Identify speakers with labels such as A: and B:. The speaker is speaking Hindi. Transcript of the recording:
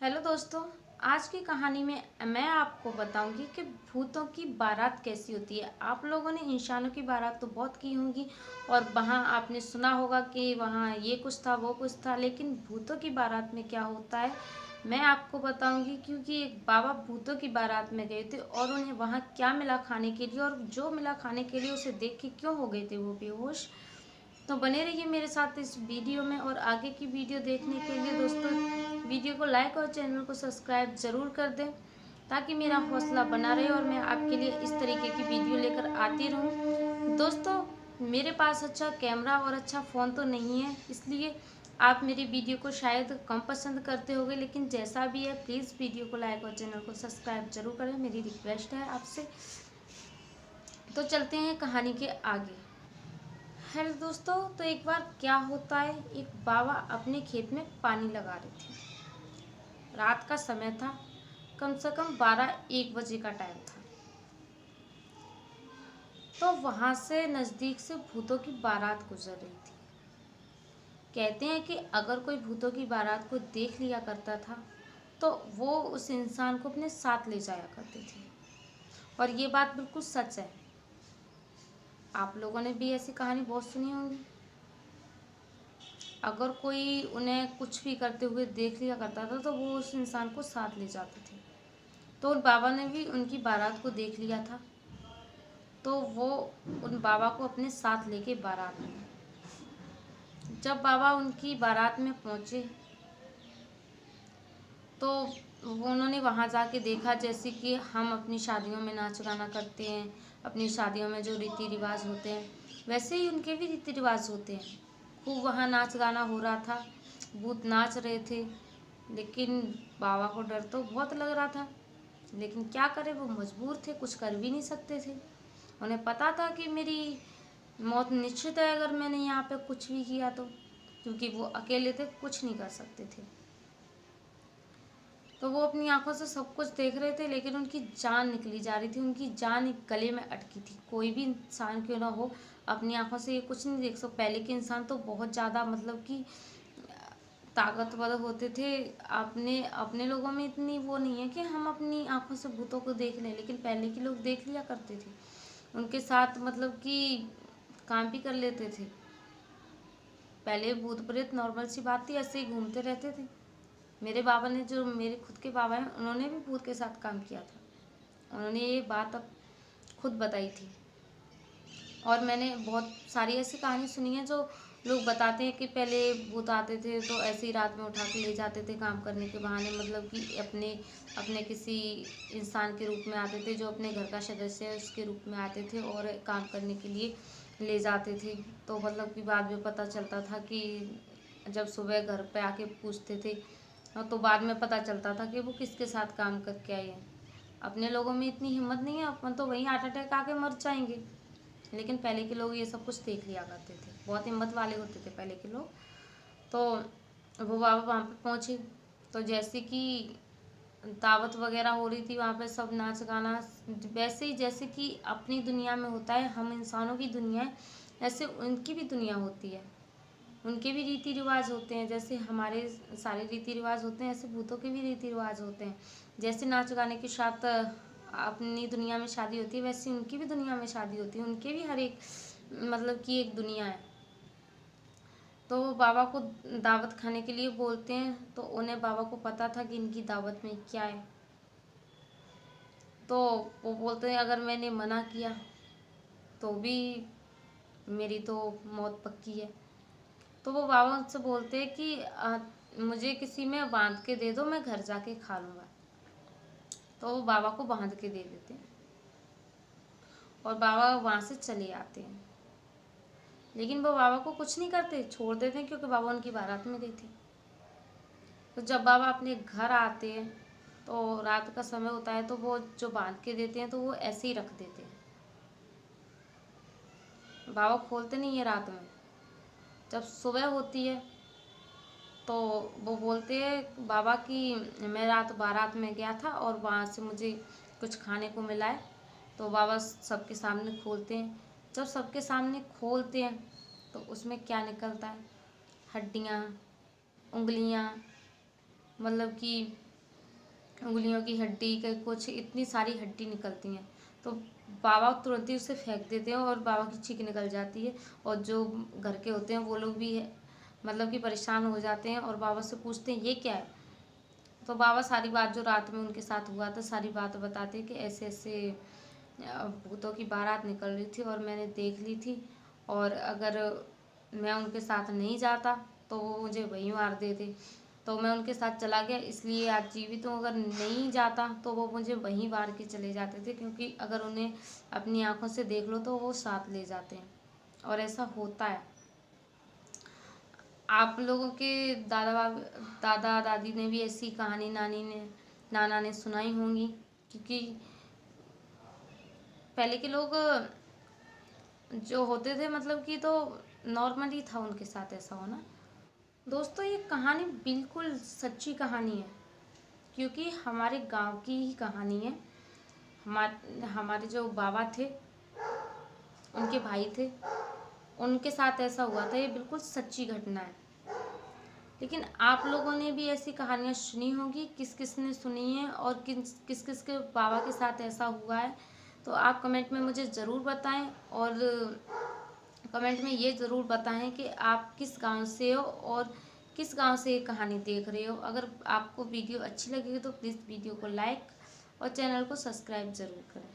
A: हेलो दोस्तों। आज की कहानी में मैं आपको बताऊंगी कि भूतों की बारात कैसी होती है। आप लोगों ने इंसानों की बारात तो बहुत की होंगी और वहाँ आपने सुना होगा कि वहाँ ये कुछ था वो कुछ था, लेकिन भूतों की बारात में क्या होता है मैं आपको बताऊंगी। क्योंकि एक बाबा भूतों की बारात में गए थे और उन्हें वहाँ क्या मिला खाने के लिए, और जो मिला खाने के लिए उसे देख के क्यों हो गए थे वो बेहोश। तो बने रहिए मेरे साथ इस वीडियो में, और आगे की वीडियो देखने के लिए दोस्तों वीडियो को लाइक और चैनल को सब्सक्राइब ज़रूर कर दें, ताकि मेरा हौसला बना रहे और मैं आपके लिए इस तरीके की वीडियो लेकर आती रहूं। दोस्तों, मेरे पास अच्छा कैमरा और अच्छा फ़ोन तो नहीं है, इसलिए आप मेरी वीडियो को शायद कम पसंद करते होंगे, लेकिन जैसा भी है प्लीज़ वीडियो को लाइक और चैनल को सब्सक्राइब जरूर करें, मेरी रिक्वेस्ट है आपसे। तो चलते हैं कहानी के आगे। हेलो दोस्तों, तो एक बार क्या होता है, एक बाबा अपने खेत में पानी लगा रहे थे। रात का समय था, कम से कम 12-1 बजे का टाइम था। तो वहां से नज़दीक से भूतों की बारात गुजर रही थी। कहते हैं कि अगर कोई भूतों की बारात को देख लिया करता था तो वो उस इंसान को अपने साथ ले जाया करते थे, और ये बात बिल्कुल सच है। आप लोगों ने भी ऐसी कहानी बहुत सुनी होंगी। अगर कोई उन्हें कुछ भी करते हुए देख लिया करता था तो वो उस इंसान को साथ ले जाते थे। तो उन बाबा ने भी उनकी बारात को देख लिया था, तो वो उन बाबा को अपने साथ लेके बारात में। जब बाबा उनकी बारात में पहुंचे तो उन्होंने वहां जाके देखा, जैसे कि हम अपनी शादियों में नाच गाना करते हैं, अपनी शादियों में जो रीति रिवाज होते हैं वैसे ही उनके भी रीति रिवाज होते हैं। खूब वहाँ नाच गाना हो रहा था, भूत नाच रहे थे, लेकिन बाबा को डर तो बहुत लग रहा था। लेकिन क्या करें, वो मजबूर थे, कुछ कर भी नहीं सकते थे। उन्हें पता था कि मेरी मौत निश्चित है अगर मैंने यहाँ पे कुछ भी किया तो, क्योंकि वो अकेले थे, कुछ नहीं कर सकते थे। तो वो अपनी आंखों से सब कुछ देख रहे थे, लेकिन उनकी जान निकली जा रही थी, उनकी जान एक गले में अटकी थी। कोई भी इंसान क्यों ना हो, अपनी आंखों से ये कुछ नहीं देख सकता। पहले के इंसान तो बहुत ज़्यादा मतलब कि ताकतवर होते थे। अपने अपने लोगों में इतनी वो नहीं है कि हम अपनी आंखों से भूतों को देख लें, लेकिन पहले के लोग देख लिया करते थे, उनके साथ मतलब कि काम भी कर लेते थे। पहले भूत प्रेत नॉर्मल सी बात थी, ऐसे ही घूमते रहते थे। मेरे बाबा ने, जो मेरे खुद के बाबा हैं, उन्होंने भी भूत के साथ काम किया था। उन्होंने ये बात अब खुद बताई थी। और मैंने बहुत सारी ऐसी कहानी सुनी है जो लोग बताते हैं कि पहले भूत आते थे तो ऐसे ही रात में उठा के ले जाते थे काम करने के बहाने, मतलब कि अपने अपने किसी इंसान के रूप में आते थे, जो अपने घर का सदस्य है उसके रूप में आते थे और काम करने के लिए ले जाते थे। तो मतलब कि बाद में पता चलता था कि जब सुबह घर पे आके पूछते थे, तो बाद में पता चलता था कि वो किसके साथ काम करके आए हैं। अपने लोगों में इतनी हिम्मत नहीं है, अपन तो वहीं हार्ट अटैक आके मर जाएंगे। लेकिन पहले के लोग ये सब कुछ देख लिया करते थे, बहुत हिम्मत वाले होते थे पहले के लोग। तो वो बाबा वहाँ पे पहुँचे, तो जैसे कि दावत वगैरह हो रही थी वहाँ पे, सब नाच गाना वैसे ही जैसे कि अपनी दुनिया में होता है, हम इंसानों की दुनिया है, ऐसे उनकी भी दुनिया होती है। उनके भी रीति रिवाज होते हैं, जैसे हमारे सारे रीति रिवाज होते हैं, ऐसे भूतों के भी रीति रिवाज होते हैं। जैसे नाच गाने के साथ अपनी दुनिया में शादी होती है, वैसे उनकी भी दुनिया में शादी होती है। उनके भी हर एक मतलब कि एक दुनिया है। तो वो बाबा को दावत खाने के लिए बोलते हैं, तो उन्हें बाबा को पता था कि इनकी दावत में क्या है। तो वो बोलते हैं अगर मैंने मना किया तो भी मेरी तो मौत पक्की है। तो वो बाबा उनसे बोलते हैं कि मुझे किसी में बांध के दे दो, मैं घर जाके खा लूँगा। तो वो बाबा को बांध के दे देते हैं और बाबा वहाँ से चले आते हैं। लेकिन वो बाबा को कुछ नहीं करते, छोड़ देते हैं, क्योंकि बाबा उनकी बारात में गई थी। तो जब बाबा अपने घर आते हैं तो रात का समय होता है, तो वो जो बांध के देते हैं तो वो ऐसे ही रख देते हैं। बाबा खोलते नहीं है रात में। जब सुबह होती है तो वो बोलते हैं बाबा कि मैं रात बारात में गया था और वहाँ से मुझे कुछ खाने को मिला है। तो बाबा सबके सामने खोलते हैं। जब सबके सामने खोलते हैं तो उसमें क्या निकलता है, हड्डियाँ, उंगलियाँ, मतलब कि उंगलियों की हड्डी के कुछ इतनी सारी हड्डी निकलती हैं। तो बाबा तुरंत ही उसे फेंक देते हैं और बाबा की चीख निकल जाती है। और जो घर के होते हैं वो लोग भी मतलब कि परेशान हो जाते हैं और बाबा से पूछते हैं ये क्या है। तो बाबा सारी बात जो रात में उनके साथ हुआ था सारी बात बताते हैं कि ऐसे ऐसे भूतों की बारात निकल रही थी और मैंने देख ली थी, और अगर मैं उनके साथ नहीं जाता तो वो मुझे वहीं मार देते। तो मैं उनके साथ चला गया इसलिए आज जीवित हूँ, अगर नहीं जाता तो वो मुझे वहीं मार के चले जाते थे, क्योंकि अगर उन्हें अपनी आंखों से देख लो तो वो साथ ले जाते हैं। और ऐसा होता है। आप लोगों के दादा दादी ने भी ऐसी कहानी नाना ने सुनाई होंगी, क्योंकि पहले के लोग जो होते थे मतलब कि तो नॉर्मली था उनके साथ ऐसा होना। दोस्तों ये कहानी बिल्कुल सच्ची कहानी है, क्योंकि हमारे गांव की ही कहानी है। हमारे जो बाबा थे उनके भाई थे, उनके साथ ऐसा हुआ था। ये बिल्कुल सच्ची घटना है। लेकिन आप लोगों ने भी ऐसी कहानियाँ सुनी होंगी, किस किस ने सुनी है और किस किस के बाबा के साथ ऐसा हुआ है, तो आप कमेंट में मुझे ज़रूर बताएं। और कमेंट में ये ज़रूर बताएं कि आप किस गांव से हो और किस गांव से ये कहानी देख रहे हो। अगर आपको वीडियो अच्छी लगेगी तो प्लीज़ वीडियो को लाइक और चैनल को सब्सक्राइब ज़रूर करें।